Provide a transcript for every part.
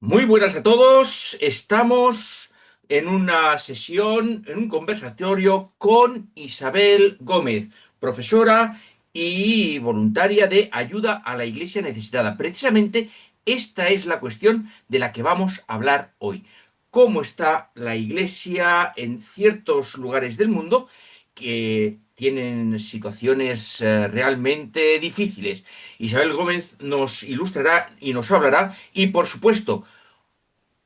Muy buenas a todos. Estamos en una sesión, en un conversatorio con Isabel Gómez, profesora y voluntaria de ayuda a la Iglesia necesitada. Precisamente esta es la cuestión de la que vamos a hablar hoy. ¿Cómo está la Iglesia en ciertos lugares del mundo que tienen situaciones realmente difíciles? Isabel Gómez nos ilustrará y nos hablará y, por supuesto,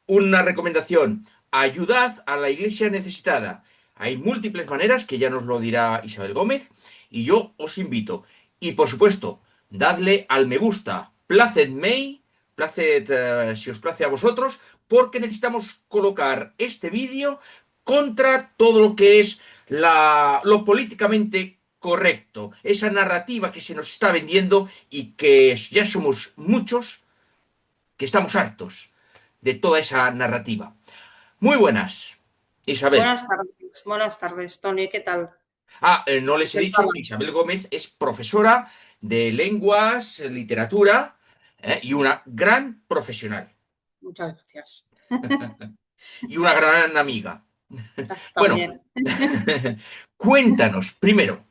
una recomendación: ayudad a la iglesia necesitada. Hay múltiples maneras que ya nos lo dirá Isabel Gómez y yo os invito. Y por supuesto, dadle al me gusta, placedme, placed, si os place a vosotros, porque necesitamos colocar este vídeo contra todo lo que es lo políticamente correcto, esa narrativa que se nos está vendiendo y que ya somos muchos que estamos hartos de toda esa narrativa. Muy buenas, Isabel. Buenas tardes, Tony, ¿qué tal? No les he dicho, Encantada. Isabel Gómez es profesora de lenguas, literatura, y una gran profesional Muchas gracias. y una gran amiga. Bueno, También. cuéntanos primero,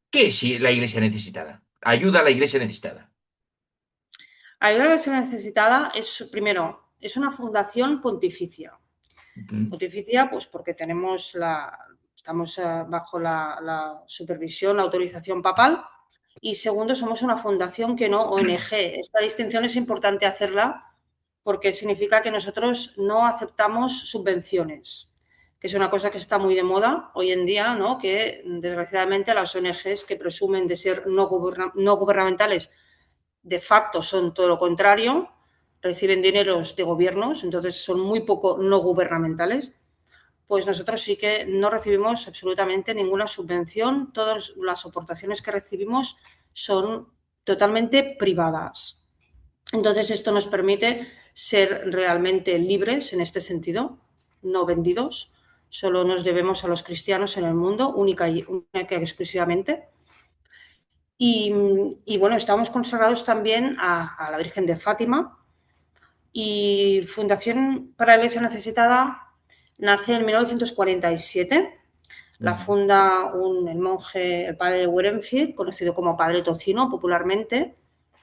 ¿qué es la iglesia necesitada? Ayuda a la iglesia necesitada. Ayuda a la Iglesia necesitada es, primero, es una fundación pontificia. Ujú. Pontificia, pues porque estamos bajo la supervisión, la autorización papal. Y segundo, somos una fundación que no ONG. Esta distinción es importante hacerla porque significa que nosotros no aceptamos subvenciones, que es una cosa que está muy de moda hoy en día, ¿no? Que desgraciadamente las ONGs que presumen de ser no gubernamentales de facto son todo lo contrario, reciben dineros de gobiernos, entonces son muy poco no gubernamentales. Pues nosotros sí que no recibimos absolutamente ninguna subvención, todas las aportaciones que recibimos son totalmente privadas. Entonces esto nos permite ser realmente libres en este sentido, no vendidos, solo nos debemos a los cristianos en el mundo, única y exclusivamente. Y, y, bueno, estamos consagrados también a la Virgen de Fátima. Y Fundación para la Iglesia Necesitada nace en 1947. La Ujú. funda el monje, el padre Werenfield, conocido como Padre Tocino popularmente,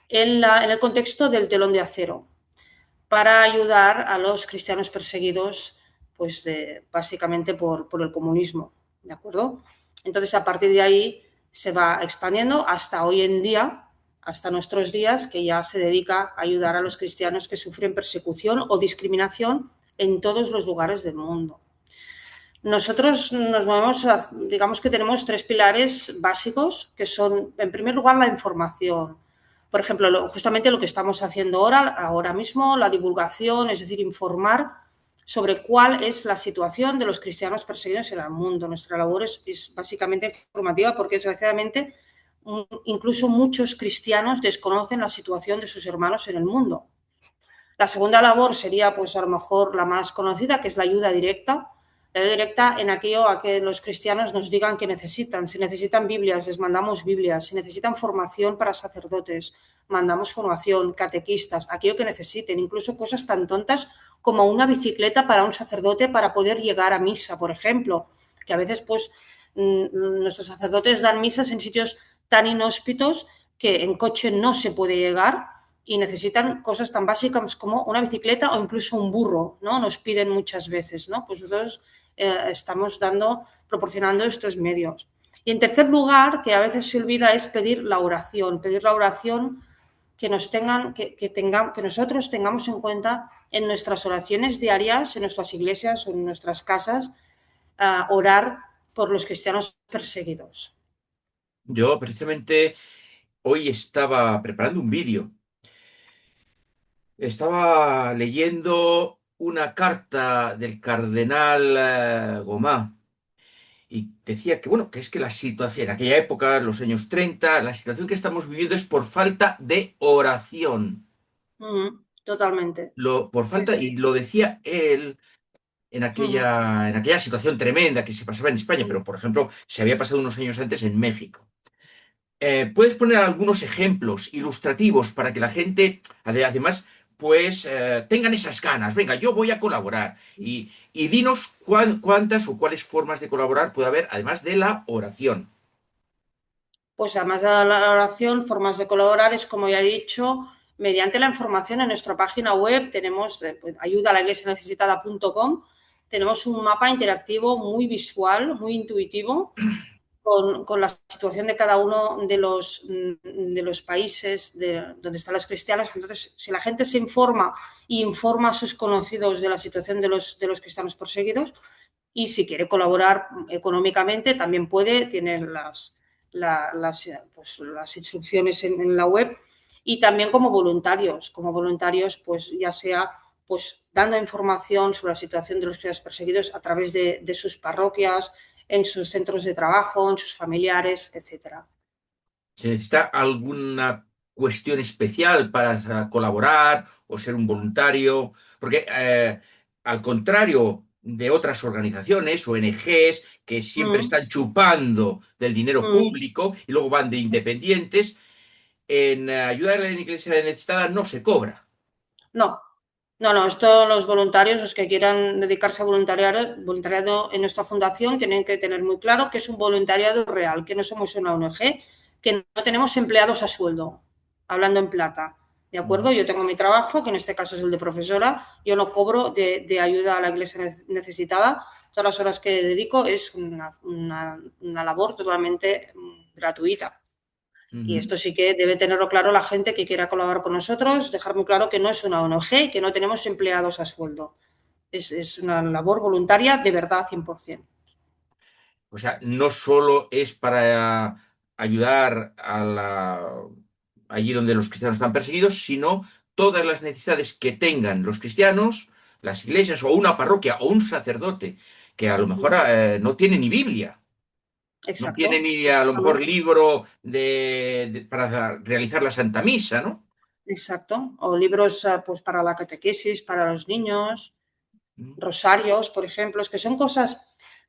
en el contexto del telón de acero, para ayudar a los cristianos perseguidos, pues básicamente por el comunismo, ¿de acuerdo? Entonces, a partir de ahí se va expandiendo hasta hoy en día, hasta nuestros días, que ya se dedica a ayudar a los cristianos que sufren persecución o discriminación en todos los lugares del mundo. Nosotros nos movemos, digamos que tenemos tres pilares básicos, que son, en primer lugar, la información. Por ejemplo, justamente lo que estamos haciendo ahora mismo, la divulgación, es decir, informar sobre cuál es la situación de los cristianos perseguidos en el mundo. Nuestra labor es básicamente informativa porque, desgraciadamente, incluso muchos cristianos desconocen la situación de sus hermanos en el mundo. La segunda labor sería, pues a lo mejor la más conocida, que es la ayuda directa. La ayuda directa en aquello a que los cristianos nos digan que necesitan. Si necesitan Biblias, les mandamos Biblias. Si necesitan formación para sacerdotes, mandamos formación, catequistas, aquello que necesiten. Incluso cosas tan tontas como una bicicleta para un sacerdote para poder llegar a misa, por ejemplo. Que a veces, pues, nuestros sacerdotes dan misas en sitios tan inhóspitos que en coche no se puede llegar y necesitan cosas tan básicas como una bicicleta o incluso un burro, ¿no? Nos piden muchas veces, ¿no? Pues nosotros estamos proporcionando estos medios. Y en tercer lugar, que a veces se olvida, es pedir la oración que nos tengan, que nosotros tengamos en cuenta en nuestras oraciones diarias, en nuestras iglesias o en nuestras casas, orar por los cristianos perseguidos. Yo precisamente hoy estaba preparando un vídeo. Estaba leyendo una carta del cardenal Gomá y decía que, bueno, que es que la situación en aquella época, en los años 30, la situación que estamos viviendo es por falta de oración. Totalmente. Por Sí, falta, sí. y lo decía él Uh-huh. en aquella situación tremenda que se pasaba en España, Uh-huh. pero por ejemplo, se había pasado unos años antes en México. ¿Puedes poner algunos ejemplos ilustrativos para que la gente, además, pues tengan esas ganas. Venga, yo voy a colaborar. Y dinos cuántas o cuáles formas de colaborar puede haber, además de la oración. Pues además de la oración, formas de colaborar es, como ya he dicho, mediante la información en nuestra página web. Tenemos pues, ayuda a la iglesianecesitada.com. Tenemos un mapa interactivo muy visual, muy intuitivo, con la situación de cada uno de los países donde están los cristianos. Entonces, si la gente se informa e informa a sus conocidos de la situación de los cristianos perseguidos, y si quiere colaborar económicamente, también puede, tiene pues, las instrucciones en la web, y también como voluntarios, pues ya sea pues dando información sobre la situación de los cristianos perseguidos a través de sus parroquias, en sus centros de trabajo, en sus familiares, etcétera. ¿Se necesita alguna cuestión especial para colaborar o ser un voluntario? Porque al contrario de otras organizaciones, ONGs, que siempre Mm, están chupando del dinero mm. público y luego van de independientes, en ayudar a la iglesia necesitada no se cobra. No, no, esto los voluntarios, los que quieran dedicarse a voluntariado en nuestra fundación, tienen que tener muy claro que es un voluntariado real, que no somos una ONG, que no tenemos empleados a sueldo, hablando en plata. ¿De acuerdo? Ujú. Yo tengo mi trabajo, que en este caso es el de profesora, yo no cobro de ayuda a la iglesia necesitada, todas las horas que dedico es una labor totalmente gratuita. Y Ujú. esto sí que debe tenerlo claro la gente que quiera colaborar con nosotros, dejar muy claro que no es una ONG, que no tenemos empleados a sueldo. Es una labor voluntaria de verdad 100%. O sea, no solo es para ayudar allí donde los cristianos están perseguidos, sino todas las necesidades que tengan los cristianos, las iglesias o una parroquia o un sacerdote que a lo mejor no tiene ni Biblia, no tiene Exacto, ni a lo mejor exactamente. libro para realizar la Santa Misa, ¿no? Exacto. O libros pues para la catequesis, para los niños, Mm. rosarios, por ejemplo, es que son cosas,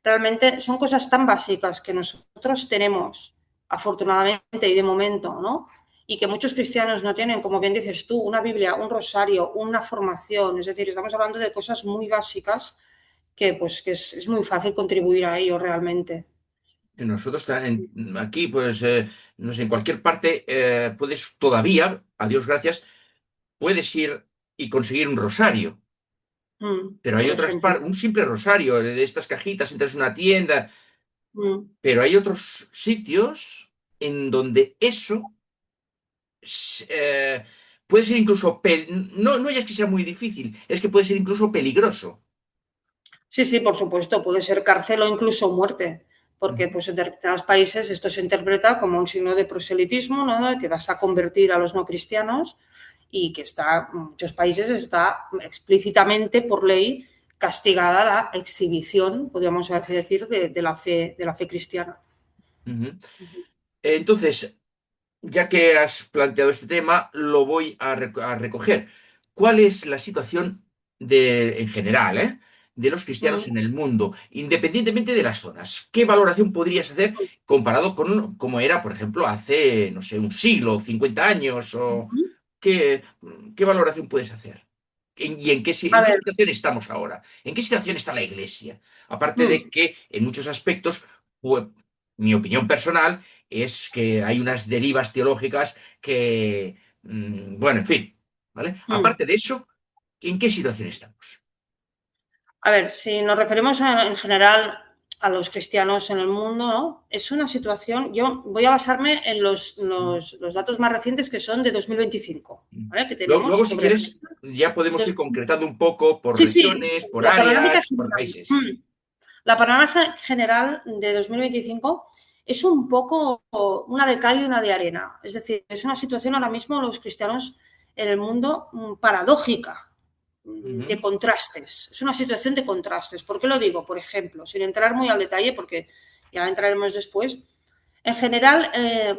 realmente son cosas tan básicas que nosotros tenemos, afortunadamente y de momento, ¿no? Y que muchos cristianos no tienen, como bien dices tú, una Biblia, un rosario, una formación, es decir, estamos hablando de cosas muy básicas que, pues, que es muy fácil contribuir a ello realmente. Que nosotros aquí, pues, no sé, en cualquier parte puedes todavía, a Dios gracias, puedes ir y conseguir un rosario. Pero hay Por otras ejemplo. partes, un simple rosario de estas cajitas, entras en una tienda, Mm, pero hay otros sitios en donde eso s- eh, puede ser incluso, no ya es que sea muy difícil, es que puede ser incluso peligroso. Sí, sí, por supuesto, puede ser cárcel o incluso muerte, porque Ujú. pues, en determinados países esto se interpreta como un signo de proselitismo, ¿no? Que vas a convertir a los no cristianos y que está, en muchos países está explícitamente por ley castigada la exhibición, podríamos así decir, de la fe cristiana. Ujú. Entonces, ya que has planteado este tema, lo voy a recoger. ¿Cuál es la situación en general, de los cristianos Mm, en el mundo, independientemente de las zonas? ¿Qué valoración podrías hacer comparado con cómo era, por ejemplo, hace, no sé, un siglo, 50 años? ¿O mm. qué valoración puedes hacer? ¿Y A en qué ver, situación estamos ahora? ¿En qué situación está la Iglesia? Aparte de mm, que en muchos aspectos, pues, mi opinión personal es que hay unas derivas teológicas que, bueno, en fin, ¿vale? mm. Aparte de eso, ¿en qué situación estamos? A ver, si nos referimos en general a los cristianos en el mundo, ¿no? Es una situación, yo voy a basarme en Mm. los datos más recientes que son de 2025, ¿vale? Que tenemos Luego, si sobre la quieres, mesa. ya podemos ir Dos- concretando un poco por sí, sí, regiones, por la panorámica áreas, por general. países. La panorámica general de 2025 es un poco una de cal y una de arena. Es decir, es una situación ahora mismo los cristianos en el mundo paradójica, de Ujú, contrastes. Es una situación de contrastes. ¿Por qué lo digo? Por ejemplo, sin entrar muy al detalle, porque ya entraremos después. En general,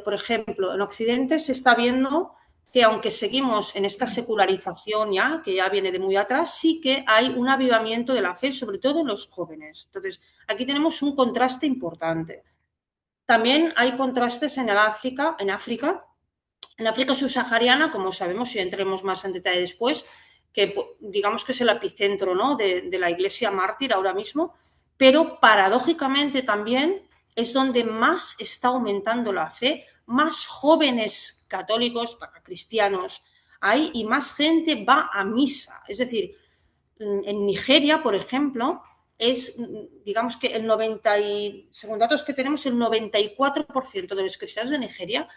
por ejemplo, en Occidente se está viendo que aunque seguimos en esta secularización ya, que ya viene de muy atrás, sí que hay un avivamiento de la fe, sobre todo en los jóvenes. Entonces, aquí tenemos un contraste importante. También hay contrastes en África En África subsahariana, como sabemos, y entremos más en detalle después, que digamos que es el epicentro, ¿no?, de la Iglesia mártir ahora mismo, pero paradójicamente también es donde más está aumentando la fe, más jóvenes católicos, cristianos hay y más gente va a misa. Es decir, en Nigeria, por ejemplo, es, digamos que según datos que tenemos, el 94% de los cristianos de Nigeria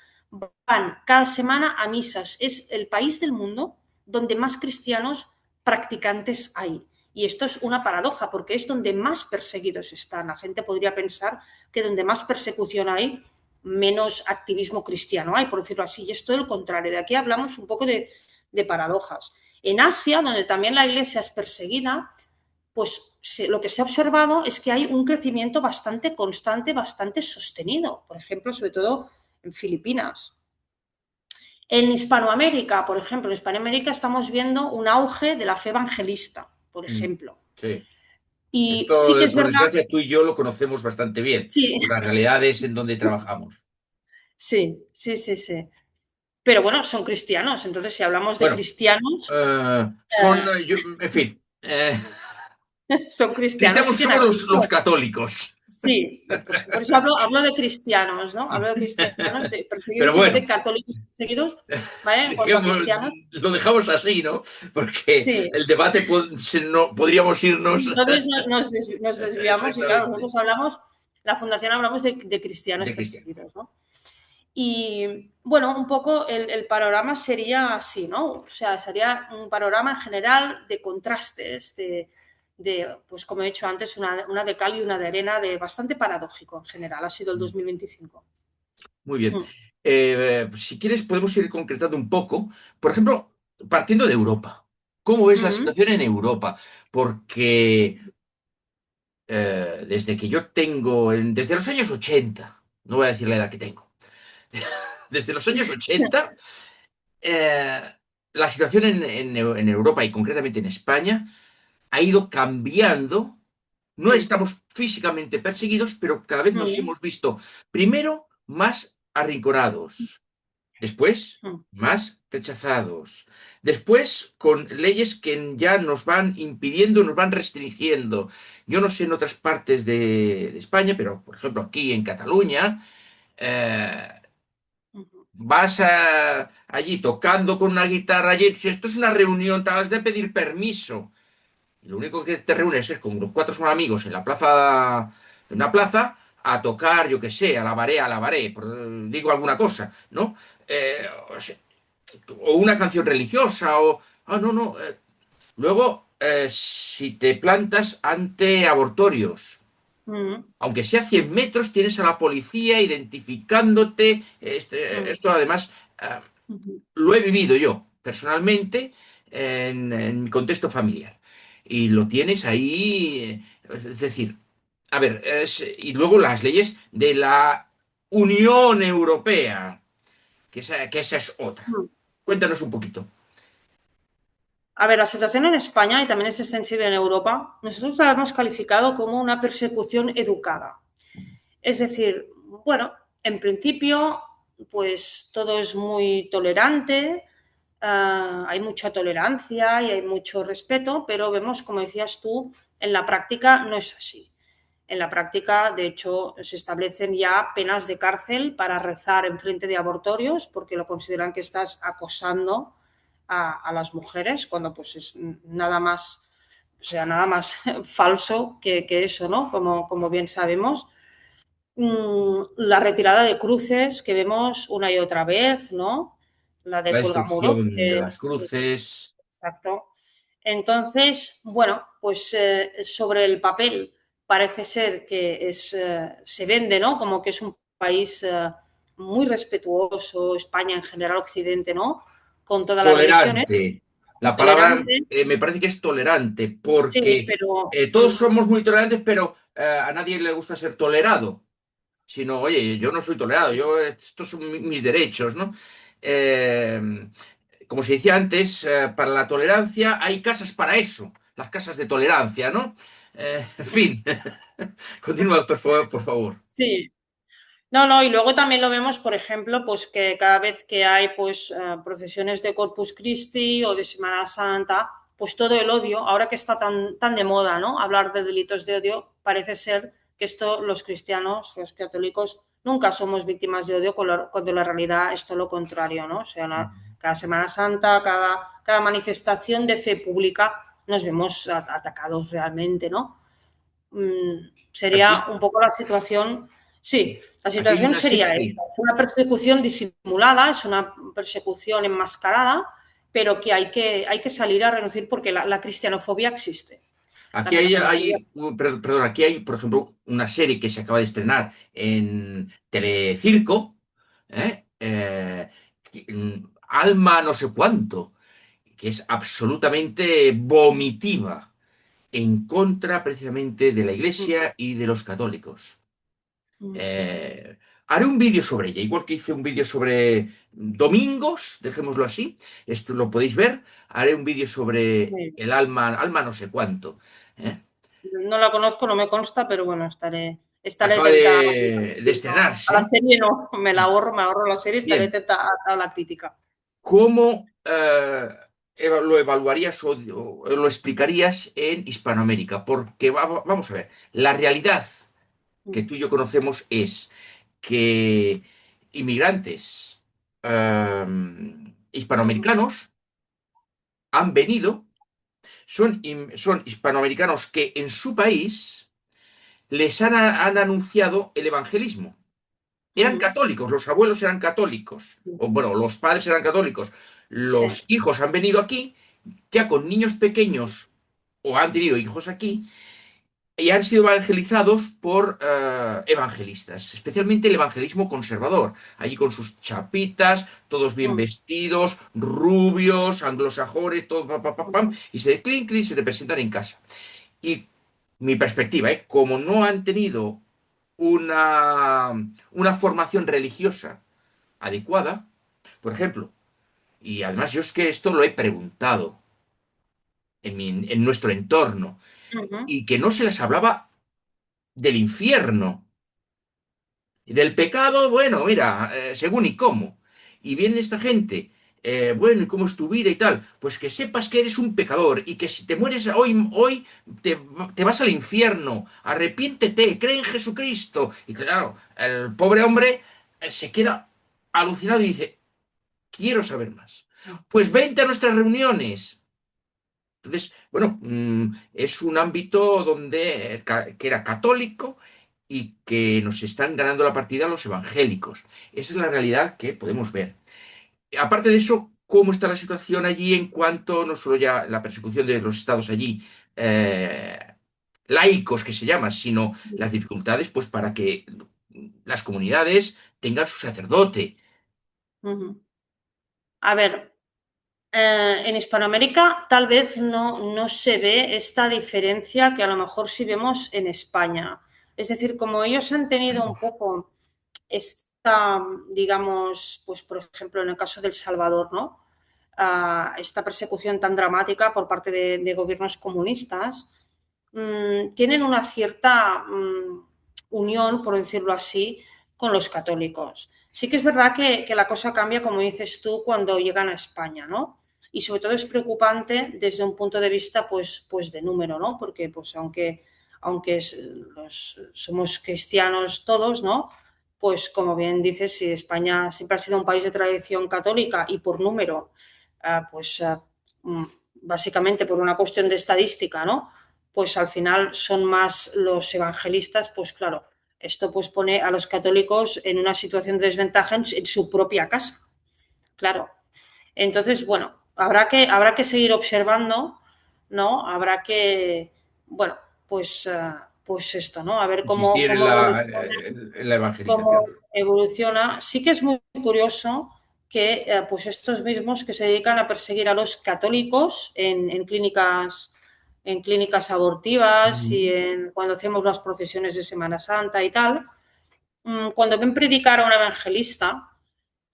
van cada semana a misas. Es el país del mundo donde más cristianos practicantes hay. Y esto es una paradoja, porque es donde más perseguidos están. La gente podría pensar que donde más persecución hay, menos activismo cristiano hay, por decirlo así. Y es todo lo contrario. De aquí hablamos un poco de paradojas. En Asia, donde también la Iglesia es perseguida, pues lo que se ha observado es que hay un crecimiento bastante constante, bastante sostenido. Por ejemplo, sobre todo en Filipinas. En Hispanoamérica, por ejemplo, en Hispanoamérica estamos viendo un auge de la fe evangelista, por ejemplo. Sí. Y sí que Esto, es por verdad. desgracia, tú y yo lo conocemos bastante bien, Sí, por las realidades en donde trabajamos. sí, sí, sí, sí. Pero bueno, son cristianos. Entonces, si hablamos de Bueno, cristianos, son, en fin, son cristianos, cristianos siguen a somos los Cristo. católicos. Sí, pues por eso hablo de cristianos, ¿no? Hablo de cristianos Pero perseguidos en vez de bueno, católicos perseguidos, ¿vale? En cuanto a cristianos, lo dejamos así, ¿no? Porque sí. el debate no, podríamos irnos. Entonces nos desviamos y claro, Exactamente. nosotros hablamos, la fundación hablamos de cristianos De cristiano. perseguidos, ¿no? Y bueno, un poco el panorama sería así, ¿no? O sea, sería un panorama en general de contrastes, pues como he dicho antes, una de cal y una de arena, de bastante paradójico en general, ha sido el 2025. Muy bien. Mm. Si quieres, podemos ir concretando un poco. Por ejemplo, partiendo de Europa. ¿Cómo ves la Mm. situación en Europa? Porque desde que yo tengo, desde los años 80, no voy a decir la edad que tengo, desde los años 80, eh, la situación en Europa y concretamente en España ha ido cambiando. No Mm. estamos físicamente perseguidos, pero cada vez nos Mm. hemos visto, primero, más arrinconados, después, Mm. más rechazados, después, con leyes que ya nos van impidiendo, nos van restringiendo. Yo no sé en otras partes de España, pero por ejemplo aquí en Cataluña, eh, Mm. vas allí tocando con una guitarra, allí, si esto es una reunión, te has de pedir permiso. Y lo único que te reúnes es con los cuatro son amigos en la plaza, en una plaza, a tocar, yo qué sé, a la baré, digo alguna cosa, ¿no? O sea, o una canción religiosa, o... Ah, no, no. Luego, si te plantas ante abortorios, Mm. aunque sea 100 metros, tienes a la policía identificándote. Mm. Esto además Mm. lo he vivido yo personalmente en mi contexto familiar. Y lo tienes ahí, es decir, a ver, y luego las leyes de la Unión Europea, que esa es otra. Mm. Cuéntanos un poquito. A ver, la situación en España, y también es extensible en Europa, nosotros la hemos calificado como una persecución educada. Es decir, bueno, en principio, pues todo es muy tolerante, hay mucha tolerancia y hay mucho respeto, pero vemos, como decías tú, en la práctica no es así. En la práctica, de hecho, se establecen ya penas de cárcel para rezar en frente de abortorios porque lo consideran que estás acosando a las mujeres, cuando pues es nada más, o sea, nada más falso que eso, ¿no? Como bien sabemos. La retirada de cruces que vemos una y otra vez, ¿no? La de La Cuelgamuros. destrucción de las cruces. Exacto. Entonces, bueno, pues sobre el papel parece ser que se vende, ¿no? Como que es un país muy respetuoso, España en general, Occidente, ¿no? Con todas las religiones, Tolerante. La palabra tolerante, me parece que es tolerante, sí, porque pero todos somos muy tolerantes, pero a nadie le gusta ser tolerado. Sino, oye, yo no soy tolerado, estos son mis derechos, ¿no? Eh, Como se decía antes, para la tolerancia hay casas para eso, las casas de tolerancia, ¿no? En fin, continúa, por favor. sí. No, no, y luego también lo vemos, por ejemplo, pues que cada vez que hay pues procesiones de Corpus Christi o de Semana Santa, pues todo el odio, ahora que está tan de moda, ¿no? Hablar de delitos de odio, parece ser que esto los cristianos, los católicos, nunca somos víctimas de odio, cuando la realidad es todo lo contrario, ¿no? O sea, cada Semana Santa, cada manifestación de fe pública nos vemos atacados realmente, ¿no? Sería Aquí, un poco la situación. Sí, la aquí hay situación una serie, sería esta: sí. es una persecución disimulada, es una persecución enmascarada, pero que hay que salir a reducir porque la cristianofobia existe. La Aquí cristianofobia. perdón, aquí hay, por ejemplo, una serie que se acaba de estrenar en Telecirco, ¿eh? Alma no sé cuánto, que es absolutamente vomitiva en contra precisamente de la Iglesia y de los católicos. Eh, Haré un vídeo sobre ella, igual que hice un vídeo sobre domingos, dejémoslo así, esto lo podéis ver, haré un vídeo sobre el alma no sé cuánto. ¿Eh? No la conozco, no me consta, pero bueno, estaré Acaba atenta a de a la estrenarse. serie. No, me ahorro la serie, estaré Bien, atenta a la crítica. ¿cómo lo evaluarías o lo explicarías en Hispanoamérica? Porque vamos a ver, la realidad que tú y yo conocemos es que inmigrantes hispanoamericanos han venido, son hispanoamericanos que en su país les han anunciado el evangelismo. Eran católicos, los abuelos eran católicos, o bueno, los padres eran católicos. Sí. Los hijos han venido aquí, ya con niños pequeños, o han tenido hijos aquí, y han sido evangelizados por evangelistas, especialmente el evangelismo conservador, allí con sus chapitas, todos bien vestidos, rubios, anglosajones, todo pam, pam, pam, pam, y se te presentan en casa. Y mi perspectiva, como no han tenido una, una formación religiosa adecuada, por ejemplo, y además yo es que esto lo he preguntado en nuestro entorno, Ujú. y que no se les hablaba del infierno. Y del pecado, bueno, mira, según y cómo. Y viene esta gente, bueno, ¿y cómo es tu vida y tal? Pues que sepas que eres un pecador y que si te mueres hoy te vas al infierno. Arrepiéntete, cree en Jesucristo. Y claro, el pobre hombre se queda alucinado y dice, quiero saber más. Pues vente a nuestras reuniones. Entonces, bueno, es un ámbito donde que era católico y que nos están ganando la partida los evangélicos. Esa es la realidad que podemos ver. Aparte de eso, ¿cómo está la situación allí en cuanto no solo ya la persecución de los estados allí eh, laicos que se llama, sino las dificultades pues para que las comunidades tengan su sacerdote? Ujú. A ver, en Hispanoamérica tal vez no se ve esta diferencia que a lo mejor sí vemos en España. Es decir, como ellos han tenido un poco esta, digamos, pues por ejemplo en el caso del Salvador, ¿no? Esta persecución tan dramática por parte de gobiernos comunistas, tienen una cierta unión, por decirlo así, con los católicos. Sí que es verdad que la cosa cambia, como dices tú, cuando llegan a España, ¿no? Y sobre todo es preocupante desde un punto de vista pues de número, ¿no? Porque pues aunque somos cristianos todos, ¿no? Pues como bien dices, si España siempre ha sido un país de tradición católica y por número, pues básicamente por una cuestión de estadística, ¿no? Pues al final son más los evangelistas, pues claro, esto pues pone a los católicos en una situación de desventaja en su propia casa, claro. Entonces, bueno, habrá que seguir observando, ¿no? Bueno, pues esto, ¿no? A ver cómo, Insistir en cómo evoluciona. en la Cómo evangelización. evoluciona. Sí que es muy curioso que pues estos mismos que se dedican a perseguir a los católicos en clínicas abortivas y cuando hacemos las procesiones de Semana Santa y tal, cuando ven predicar a un evangelista,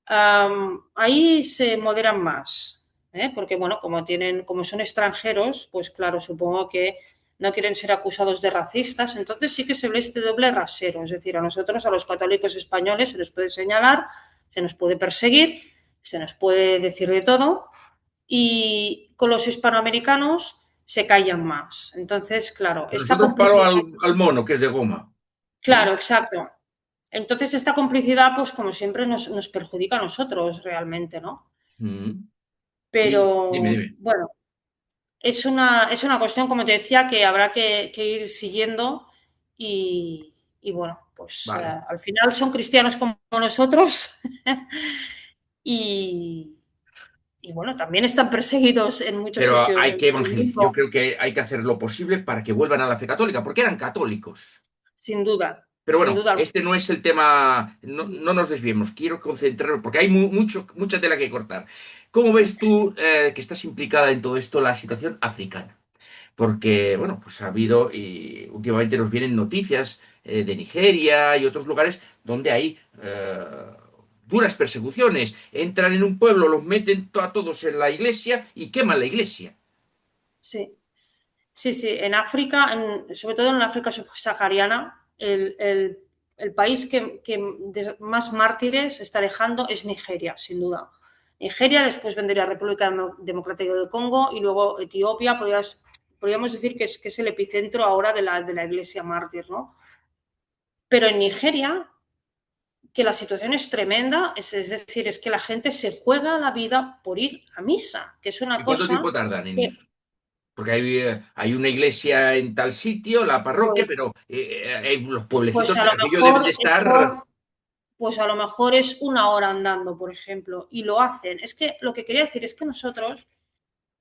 ahí se moderan más, ¿eh? Porque bueno, como son extranjeros, pues claro, supongo que no quieren ser acusados de racistas, entonces sí que se ve este doble rasero, es decir, a nosotros, a los católicos españoles, se les puede señalar, se nos puede perseguir, se nos puede decir de todo, y con los hispanoamericanos se callan más. Entonces, claro, Pero esta nosotros palo complicidad, al mono, que es de goma. ¿Eh? claro, exacto. Entonces, esta complicidad, pues como siempre, nos perjudica a nosotros realmente, ¿no? Mm. Y dime, Pero dime. bueno, es una cuestión, como te decía, que habrá que ir siguiendo y bueno, pues Vale. al final son cristianos como nosotros y, y bueno, también están perseguidos en muchos Pero sitios hay del que evangelizar. Yo mundo, creo que hay que hacer lo posible para que vuelvan a la fe católica, porque eran católicos. sin duda, Pero sin bueno, duda este alguna. no es el tema, no, no nos desviemos, quiero concentrarnos, porque hay mucha tela que cortar. ¿Cómo ves tú, que estás implicada en todo esto, la situación africana? Porque, bueno, pues ha habido, y últimamente nos vienen noticias de Nigeria y otros lugares donde hay duras persecuciones. Entran en un pueblo, los meten a todos en la iglesia y queman la iglesia. Sí. Sí, sí, en África, sobre todo en la África subsahariana, el país que más mártires está dejando es Nigeria, sin duda. Nigeria, después vendría República Democrática del Congo y luego Etiopía, podríamos decir que es el epicentro ahora de la iglesia mártir, ¿no? Pero en Nigeria, que la situación es tremenda, es decir, es que la gente se juega la vida por ir a misa, que es una ¿Y cuánto tiempo cosa tardan en que, ir? Porque hay una iglesia en tal sitio, la parroquia, pues, pero los pues pueblecitos a de lo aquello deben de mejor estar... pues a lo mejor es una hora andando, por ejemplo, y lo hacen. Es que lo que quería decir es que nosotros,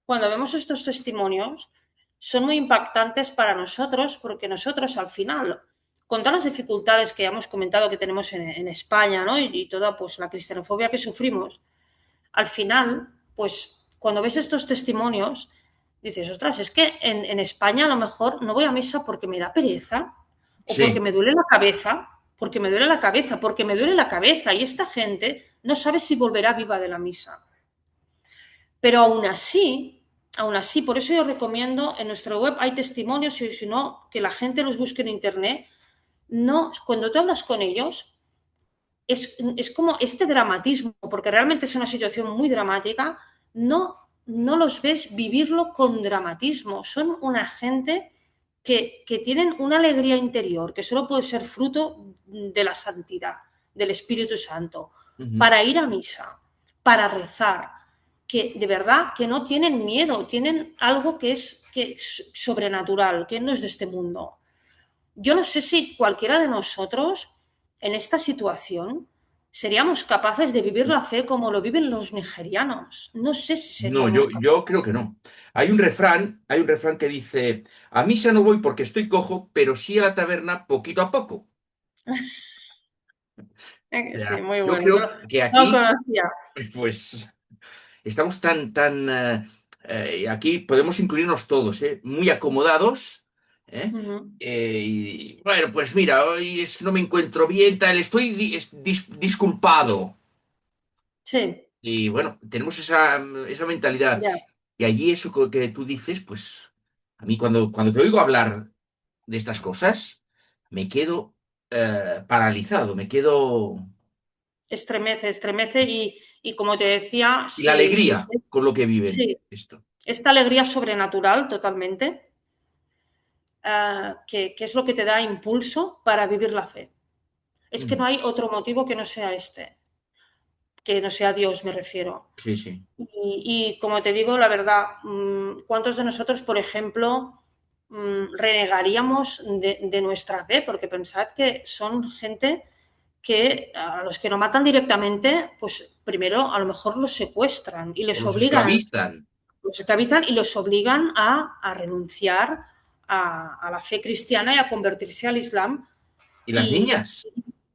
cuando vemos estos testimonios, son muy impactantes para nosotros porque nosotros al final, con todas las dificultades que ya hemos comentado que tenemos en España, ¿no? Y toda pues, la cristianofobia que sufrimos, al final, pues cuando ves estos testimonios, dices, ostras, es que en España a lo mejor no voy a misa porque me da pereza o porque Sí, me duele la cabeza, porque me duele la cabeza, porque me duele la cabeza y esta gente no sabe si volverá viva de la misa. Pero aún así, por eso yo recomiendo, en nuestra web hay testimonios y si no, que la gente los busque en internet. No, cuando tú hablas con ellos, es como este dramatismo, porque realmente es una situación muy dramática, no los ves vivirlo con dramatismo. Son una gente que tienen una alegría interior que solo puede ser fruto de la santidad, del Espíritu Santo, ujú. para ir a misa, para rezar, que de verdad que no tienen miedo, tienen algo que es sobrenatural, que no es de este mundo. Yo no sé si cualquiera de nosotros en esta situación seríamos capaces de vivir la fe como lo viven los nigerianos. No sé si No, seríamos yo creo capaces. que no. Hay un refrán que dice, a misa no voy porque estoy cojo, pero sí a la taberna poquito a poco. O Sí, sea, muy yo bueno. creo que No lo aquí, conocía. pues, estamos aquí podemos incluirnos todos, ¿eh? Muy acomodados, ¿eh? Ujú. Y bueno, pues mira, hoy es que no me encuentro bien, tal, estoy disculpado. Sí, Y bueno, tenemos esa mentalidad. ya. Y allí eso que tú dices, pues a mí cuando te oigo hablar de estas cosas, me quedo paralizado, me quedo... Estremece, estremece y como te decía, Y la si alegría usted, con lo que viven sí, esto. esta alegría sobrenatural totalmente, que es lo que te da impulso para vivir la fe. Es que no Ujú. hay otro motivo que no sea este. Que no sea Dios, me refiero. Sí, sí. Y como te digo, la verdad, ¿cuántos de nosotros, por ejemplo, renegaríamos de nuestra fe? Porque pensad que son gente que a los que no matan directamente, pues primero a lo mejor los secuestran y O les los obligan, esclavizan. los esclavizan y los obligan a renunciar a la fe cristiana y a convertirse al Islam. Y las Y, niñas.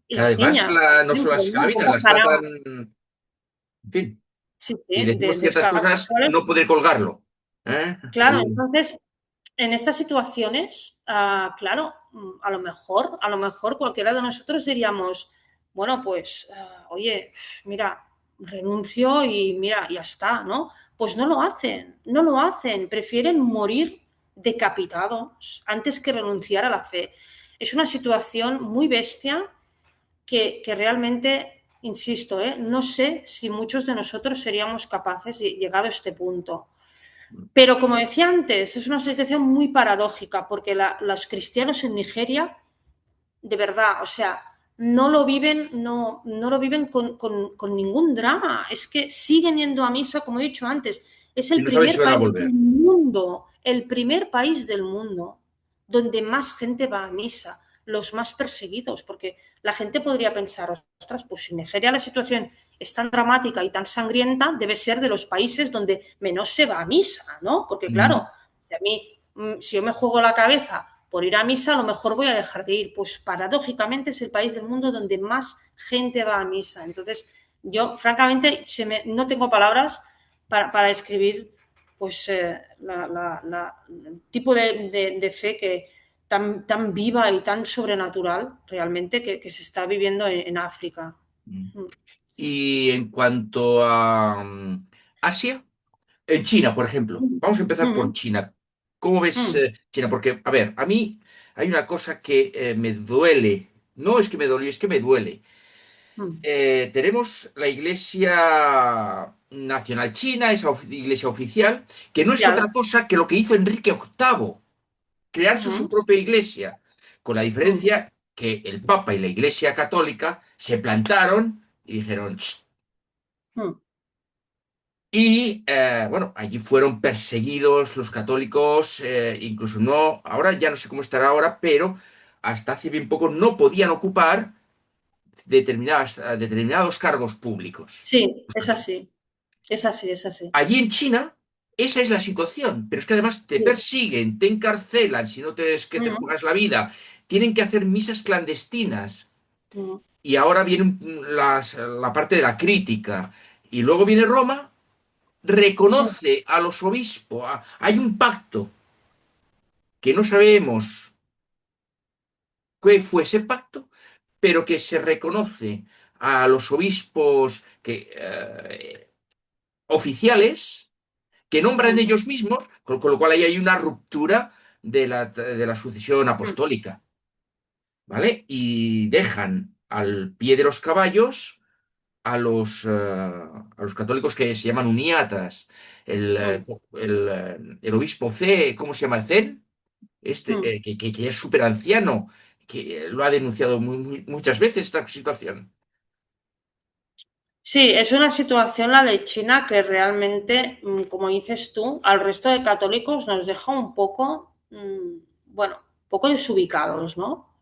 y Cada las vez más niñas, por no solo ejemplo, las ¿no? esclavizan, Boko las Haram, tratan. En fin. sí, Y sí, decimos de ciertas esclavas cosas, sexuales. no poder colgarlo. ¿Eh? Claro, entonces, en estas situaciones, claro, a lo mejor cualquiera de nosotros diríamos, bueno, pues, oye, mira, renuncio y mira, ya está, ¿no? Pues no lo hacen, no lo hacen, prefieren morir decapitados antes que renunciar a la fe. Es una situación muy bestia que realmente, insisto, no sé si muchos de nosotros seríamos capaces, llegado a este punto. Pero como decía antes, es una situación muy paradójica porque los cristianos en Nigeria, de verdad, o sea, no lo viven, no lo viven con ningún drama. Es que siguen yendo a misa, como he dicho antes. Es Y el no sabes si primer van a país del volver. mundo, el primer país del mundo donde más gente va a misa, los más perseguidos, porque la gente podría pensar, ostras, pues si en Nigeria la situación es tan dramática y tan sangrienta, debe ser de los países donde menos se va a misa, ¿no? Porque claro, Mm. si a mí, si yo me juego la cabeza por ir a misa, a lo mejor voy a dejar de ir. Pues paradójicamente es el país del mundo donde más gente va a misa. Entonces, yo francamente no tengo palabras para describir pues, el tipo de fe que tan viva y tan sobrenatural realmente que se está viviendo en África. Mm. Y en cuanto a Asia, en China, por ejemplo, vamos a empezar por Mm, China. ¿Cómo ves mm, China? Porque, a ver, a mí hay una cosa que me duele. No es que me dolió, es que me duele. mm. Tenemos la Iglesia Nacional China, esa iglesia oficial, que no es otra Oficial. cosa que lo que hizo Enrique VIII, crearse su Mm, propia iglesia, con la mm, diferencia que el Papa y la Iglesia Católica se plantaron y dijeron, "Ch". mm. Y bueno, allí fueron perseguidos los católicos, incluso no, ahora ya no sé cómo estará ahora, pero hasta hace bien poco no podían ocupar determinados cargos públicos. Sí, es así. Es así, es así. Allí en China, esa es la situación, pero es que además te Sí. persiguen, te encarcelan, si no te, es que te Mm, juegas la vida, tienen que hacer misas clandestinas. mm, Y ahora viene la parte de la crítica. Y luego viene Roma, mm, reconoce a los obispos. Hay un pacto que no sabemos qué fue ese pacto, pero que se reconoce a los obispos oficiales que nombran mm, ellos mismos, con lo cual ahí hay una ruptura de la sucesión mm. apostólica, ¿vale? Y dejan al pie de los caballos a los católicos que se llaman uniatas. Mm, El obispo C, ¿cómo se llama? Zen, mm. que es súper anciano, que lo ha denunciado muchas veces esta situación. Sí, es una situación la de China que realmente, como dices tú, al resto de católicos nos deja un poco, bueno, un poco desubicados, ¿no?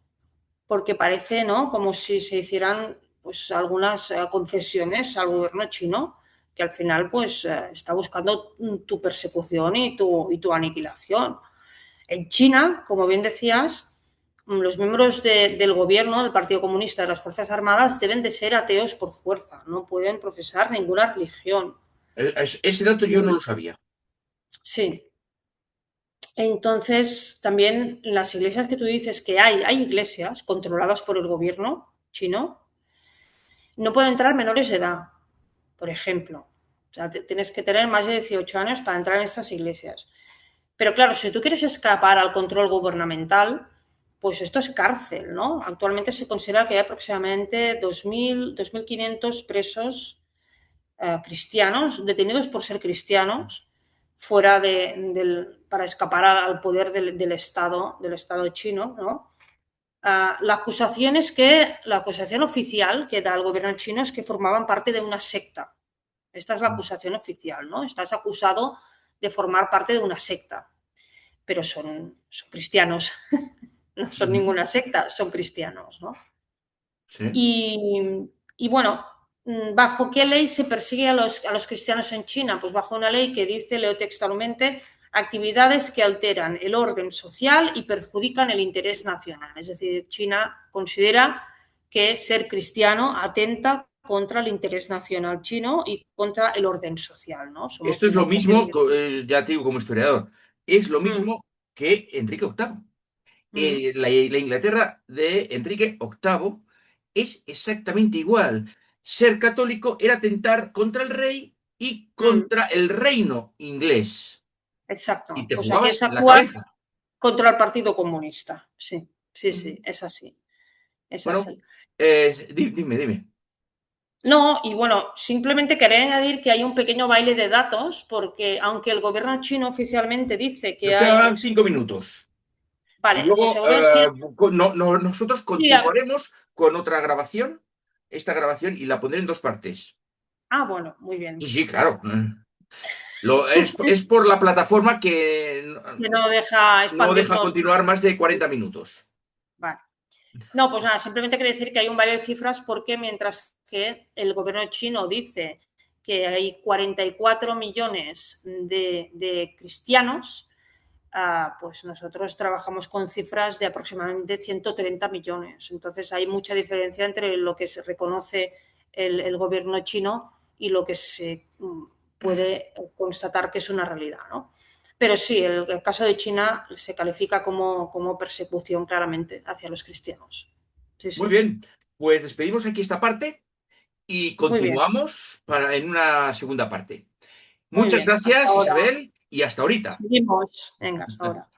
Porque parece, ¿no? Como si se hicieran, pues, algunas concesiones al gobierno chino, que al final, pues, está buscando tu persecución y tu aniquilación. En China, como bien decías, los miembros del gobierno, del Partido Comunista, de las Fuerzas Armadas, deben de ser ateos por fuerza, no pueden profesar ninguna religión. Ese dato yo no lo sabía. Sí. Entonces, también las iglesias que tú dices que hay iglesias controladas por el gobierno chino, no pueden entrar menores de edad, por ejemplo. O sea, tienes que tener más de 18 años para entrar en estas iglesias. Pero claro, si tú quieres escapar al control gubernamental, pues esto es cárcel, ¿no? Actualmente se considera que hay aproximadamente 2.500 presos cristianos, detenidos por ser cristianos, fuera para escapar al poder del Estado chino, ¿no? La acusación oficial que da el gobierno chino es que formaban parte de una secta. Esta es la acusación oficial, ¿no? Estás acusado de formar parte de una secta, pero son cristianos, no son Ujú. ninguna secta, son cristianos, ¿no? Sí. Y bueno, ¿bajo qué ley se persigue a los cristianos en China? Pues bajo una ley que dice, leo textualmente, actividades que alteran el orden social y perjudican el interés nacional. Es decir, China considera que ser cristiano atenta contra el interés nacional chino y contra el orden social, ¿no? Esto Somos es lo una especie mismo, de... ya te digo como historiador, es lo Mm, mismo que Enrique VIII. mm, La Inglaterra de Enrique VIII es exactamente igual. Ser católico era atentar contra el rey y mm. contra el reino inglés. exacto. y te O sea, que jugabas es la actuar cabeza. contra el Partido Comunista. Sí, sí, Ujú. sí, es así, es Bueno, así. dime. No, y bueno, simplemente quería añadir que hay un pequeño baile de datos, porque aunque el gobierno chino oficialmente dice que Nos hay... quedan 5 minutos. Y Vale, pues luego el gobierno chino... nosotros Sí, continuaremos con otra grabación, esta grabación, y la pondré en 2 partes. ah, bueno, muy Sí, bien. sí, claro. Es por la plataforma que Que no deja no deja expandirnos continuar más. más de 40 minutos. Vale. No, pues nada, simplemente quería decir que hay un baile de cifras porque mientras que el gobierno chino dice que hay 44 millones de cristianos, pues nosotros trabajamos con cifras de aproximadamente 130 millones. Entonces hay mucha diferencia entre lo que se reconoce el gobierno chino y lo que se puede constatar que es una realidad, ¿no? Pero sí, el caso de China se califica como persecución claramente hacia los cristianos. Sí, Muy sí. bien, pues despedimos aquí esta parte y Muy bien, continuamos en una segunda parte. muy Muchas bien. Hasta gracias, ahora. Isabel, y hasta ahorita. Seguimos. Venga, hasta ahora.